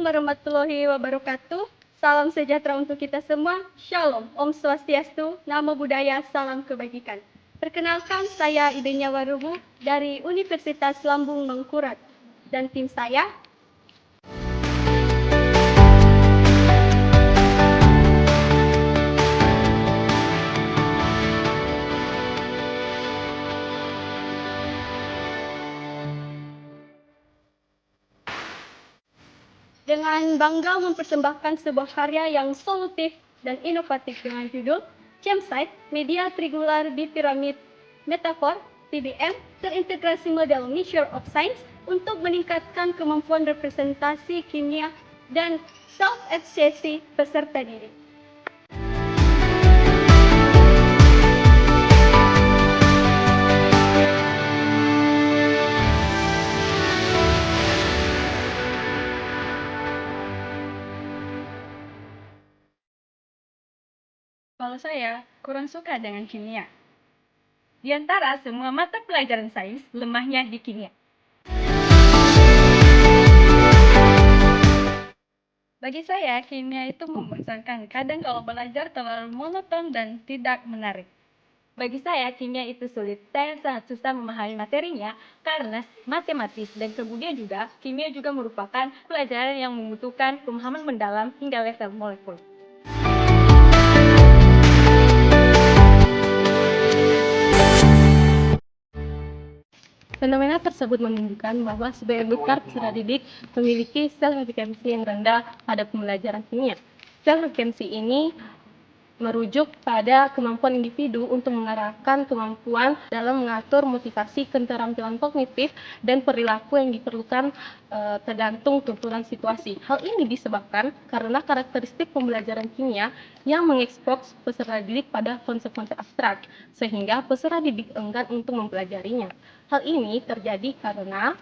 warahmatullahi wabarakatuh. Salam sejahtera untuk kita semua. Shalom, Om Swastiastu, Namo Buddhaya, salam kebajikan. Perkenalkan, saya Idenya Warubu dari Universitas Lambung Mangkurat. Dan tim saya, dengan bangga mempersembahkan sebuah karya yang solutif dan inovatif dengan judul ChemSite, Media Triangular Bipiramid Metafor, TBM, terintegrasi model Nature of Science untuk meningkatkan kemampuan representasi kimia dan self-efficacy peserta didik. Kalau saya kurang suka dengan kimia. Di antara semua mata pelajaran sains, lemahnya di kimia. Bagi saya, kimia itu membosankan. Kadang kalau belajar terlalu monoton dan tidak menarik. Bagi saya, kimia itu sulit. Saya sangat susah memahami materinya karena matematis. Dan kemudian juga, kimia juga merupakan pelajaran yang membutuhkan pemahaman mendalam hingga level molekul. Fenomena tersebut menunjukkan bahwa sebagian besar peserta didik memiliki self-efficacy yang rendah pada pembelajaran kimia. Self-efficacy ini merujuk pada kemampuan individu untuk mengarahkan kemampuan dalam mengatur motivasi, keterampilan kognitif, dan perilaku yang diperlukan tergantung tuntutan situasi. Hal ini disebabkan karena karakteristik pembelajaran kimia yang mengekspos peserta didik pada konsep-konsep abstrak, sehingga peserta didik enggan untuk mempelajarinya. Hal ini terjadi karena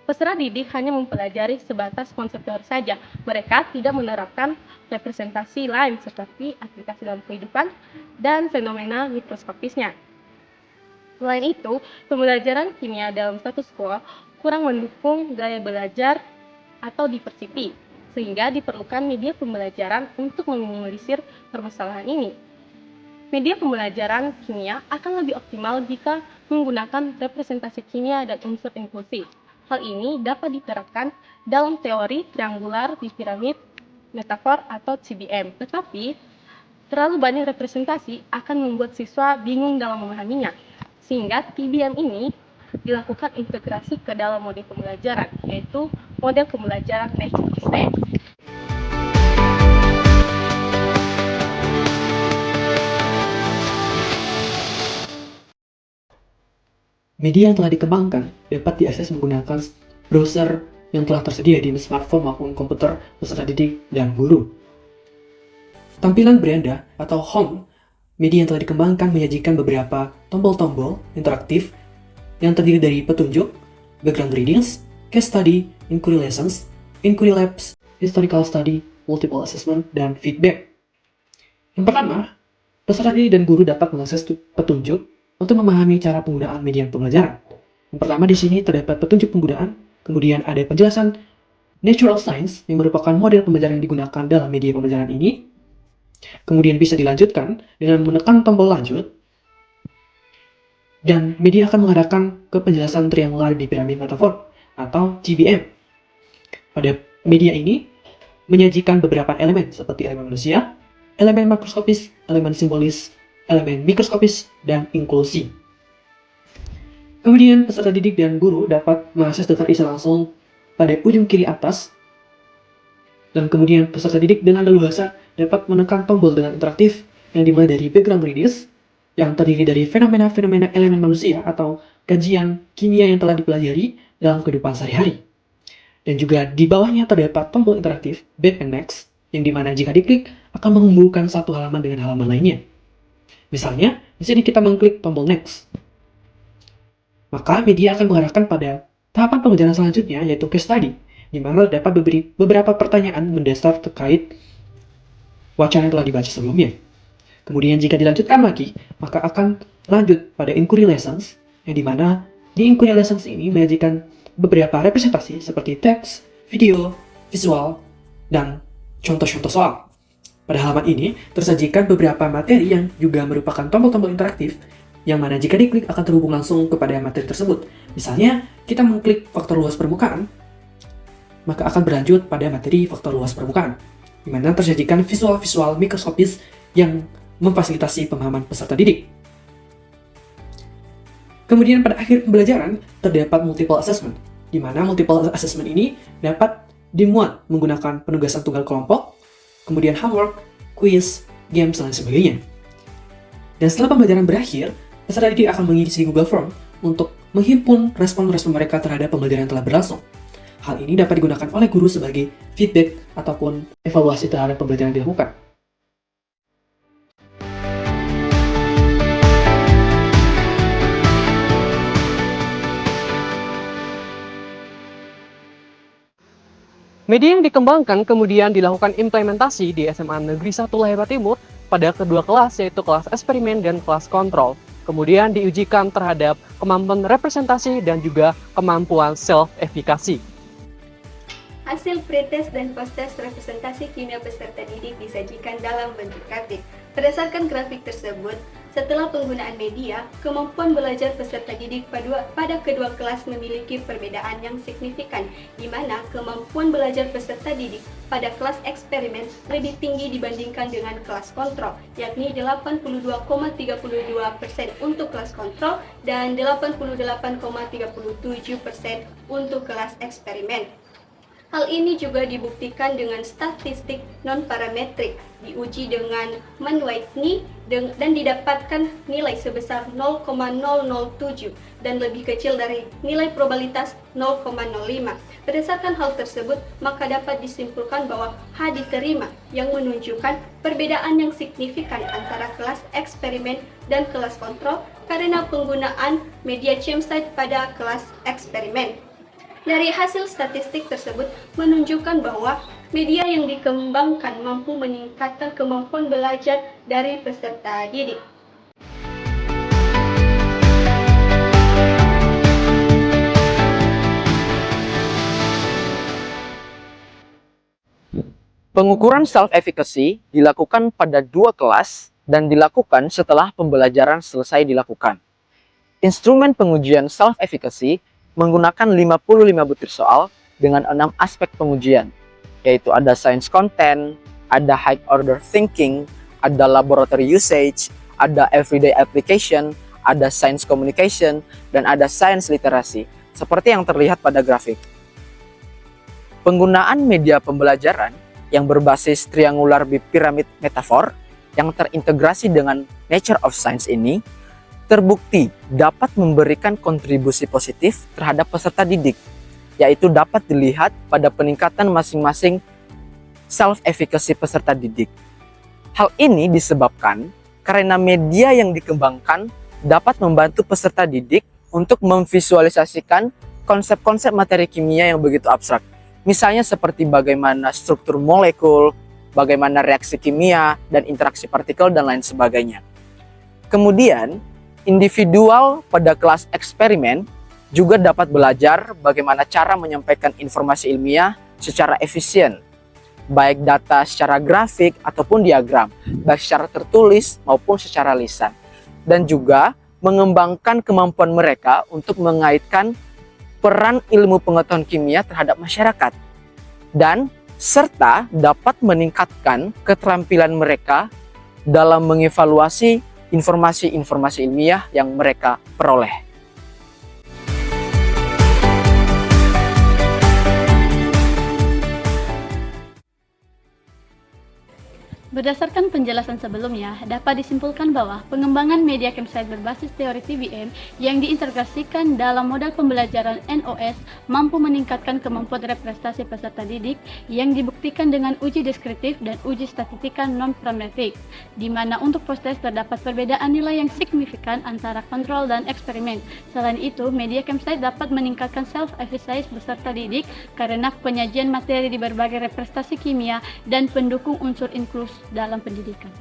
peserta didik hanya mempelajari sebatas konsep teori saja. Mereka tidak menerapkan representasi lain seperti aplikasi dalam kehidupan dan fenomena mikroskopisnya. Selain itu, pembelajaran kimia dalam satu sekolah kurang mendukung gaya belajar atau diversity, sehingga diperlukan media pembelajaran untuk meminimalisir permasalahan ini. Media pembelajaran kimia akan lebih optimal jika menggunakan representasi kimia dan unsur inklusif. Hal ini dapat diterapkan dalam teori triangular bipiramid metafor atau TBM. Tetapi, terlalu banyak representasi akan membuat siswa bingung dalam memahaminya. Sehingga TBM ini dilakukan integrasi ke dalam model pembelajaran, yaitu model pembelajaran Nature of Science. Media yang telah dikembangkan dapat diakses menggunakan browser yang telah tersedia di smartphone maupun komputer peserta didik dan guru. Tampilan beranda atau home media yang telah dikembangkan menyajikan beberapa tombol-tombol interaktif yang terdiri dari petunjuk, background readings, case study, inquiry lessons, inquiry labs, historical study, multiple assessment, dan feedback. Yang pertama, peserta didik dan guru dapat mengakses petunjuk untuk memahami cara penggunaan media pembelajaran. Yang pertama di sini terdapat petunjuk penggunaan, kemudian ada penjelasan Nature of Science yang merupakan model pembelajaran yang digunakan dalam media pembelajaran ini. Kemudian bisa dilanjutkan dengan menekan tombol lanjut, dan media akan mengarahkan ke penjelasan triangular bipiramid metafor atau TBM. Pada media ini menyajikan beberapa elemen seperti elemen manusia, elemen makroskopis, elemen simbolis, elemen mikroskopis, dan inklusi. Kemudian peserta didik dan guru dapat mengakses daftar isi langsung pada ujung kiri atas, dan kemudian peserta didik dengan leluasa dapat menekan tombol dengan interaktif yang dimulai dari background readings yang terdiri dari fenomena-fenomena elemen manusia atau kajian kimia yang telah dipelajari dalam kehidupan sehari-hari. Dan juga di bawahnya terdapat tombol interaktif back and next yang dimana jika diklik akan menghubungkan satu halaman dengan halaman lainnya. Misalnya, di sini kita mengklik tombol next. Maka media akan mengarahkan pada tahapan pembelajaran selanjutnya yaitu case study, di mana dapat beberapa pertanyaan mendasar terkait wacana yang telah dibaca sebelumnya. Kemudian jika dilanjutkan lagi, maka akan lanjut pada inquiry lessons, yang dimana di inquiry lessons ini menyajikan beberapa representasi seperti teks, video, visual, dan contoh-contoh soal. Pada halaman ini, tersajikan beberapa materi yang juga merupakan tombol-tombol interaktif, yang mana jika diklik akan terhubung langsung kepada materi tersebut. Misalnya, kita mengklik faktor luas permukaan, maka akan berlanjut pada materi faktor luas permukaan, di mana tersajikan visual-visual mikroskopis yang memfasilitasi pemahaman peserta didik. Kemudian pada akhir pembelajaran, terdapat multiple assessment, di mana multiple assessment ini dapat dimuat menggunakan penugasan tunggal kelompok, kemudian homework, quiz, games, dan lain sebagainya. Dan setelah pembelajaran berakhir, peserta didik akan mengisi Google Form untuk menghimpun respon-respon mereka terhadap pembelajaran yang telah berlangsung. Hal ini dapat digunakan oleh guru sebagai feedback ataupun evaluasi terhadap pembelajaran yang dilakukan. Media yang dikembangkan kemudian dilakukan implementasi di SMA Negeri 1 Laheba Timur pada kedua kelas, yaitu kelas eksperimen dan kelas kontrol. Kemudian diujikan terhadap kemampuan representasi dan juga kemampuan self-efikasi. Hasil pretest dan post-test representasi kimia peserta didik disajikan dalam bentuk grafik. Berdasarkan grafik tersebut, setelah penggunaan media, kemampuan belajar peserta didik pada kedua kelas memiliki perbedaan yang signifikan, di mana kemampuan belajar peserta didik pada kelas eksperimen lebih tinggi dibandingkan dengan kelas kontrol, yakni 82,32% untuk kelas kontrol dan 88,37% untuk kelas eksperimen. Hal ini juga dibuktikan dengan statistik non-parametrik, diuji dengan Mann-Whitney dan didapatkan nilai sebesar 0,007 dan lebih kecil dari nilai probabilitas 0,05. Berdasarkan hal tersebut, maka dapat disimpulkan bahwa H diterima yang menunjukkan perbedaan yang signifikan antara kelas eksperimen dan kelas kontrol karena penggunaan media ChemSite pada kelas eksperimen. Dari hasil statistik tersebut menunjukkan bahwa media yang dikembangkan mampu meningkatkan kemampuan belajar dari peserta didik. Pengukuran self-efficacy dilakukan pada 2 kelas dan dilakukan setelah pembelajaran selesai dilakukan. Instrumen pengujian self-efficacy menggunakan 55 butir soal dengan 6 aspek pengujian, yaitu ada science content, ada high order thinking, ada laboratory usage, ada everyday application, ada science communication, dan ada science literasi, seperti yang terlihat pada grafik. Penggunaan media pembelajaran yang berbasis triangular pyramid metafor yang terintegrasi dengan nature of science ini terbukti dapat memberikan kontribusi positif terhadap peserta didik, yaitu dapat dilihat pada peningkatan masing-masing self-efficacy peserta didik. Hal ini disebabkan karena media yang dikembangkan dapat membantu peserta didik untuk memvisualisasikan konsep-konsep materi kimia yang begitu abstrak. Misalnya seperti bagaimana struktur molekul, bagaimana reaksi kimia, dan interaksi partikel, dan lain sebagainya. Kemudian, individual pada kelas eksperimen juga dapat belajar bagaimana cara menyampaikan informasi ilmiah secara efisien, baik data secara grafik ataupun diagram, baik secara tertulis maupun secara lisan, dan juga mengembangkan kemampuan mereka untuk mengaitkan peran ilmu pengetahuan kimia terhadap masyarakat, dan serta dapat meningkatkan keterampilan mereka dalam mengevaluasi informasi-informasi ilmiah yang mereka peroleh. Berdasarkan penjelasan sebelumnya, dapat disimpulkan bahwa pengembangan media ChemSite berbasis teori TBM yang diintegrasikan dalam model pembelajaran NOS mampu meningkatkan kemampuan representasi peserta didik yang dibuktikan dengan uji deskriptif dan uji statistika non-parametrik, di mana untuk post-test terdapat perbedaan nilai yang signifikan antara kontrol dan eksperimen. Selain itu, media ChemSite dapat meningkatkan self-efficacy peserta didik karena penyajian materi di berbagai representasi kimia dan pendukung unsur inklusi dalam pendidikan.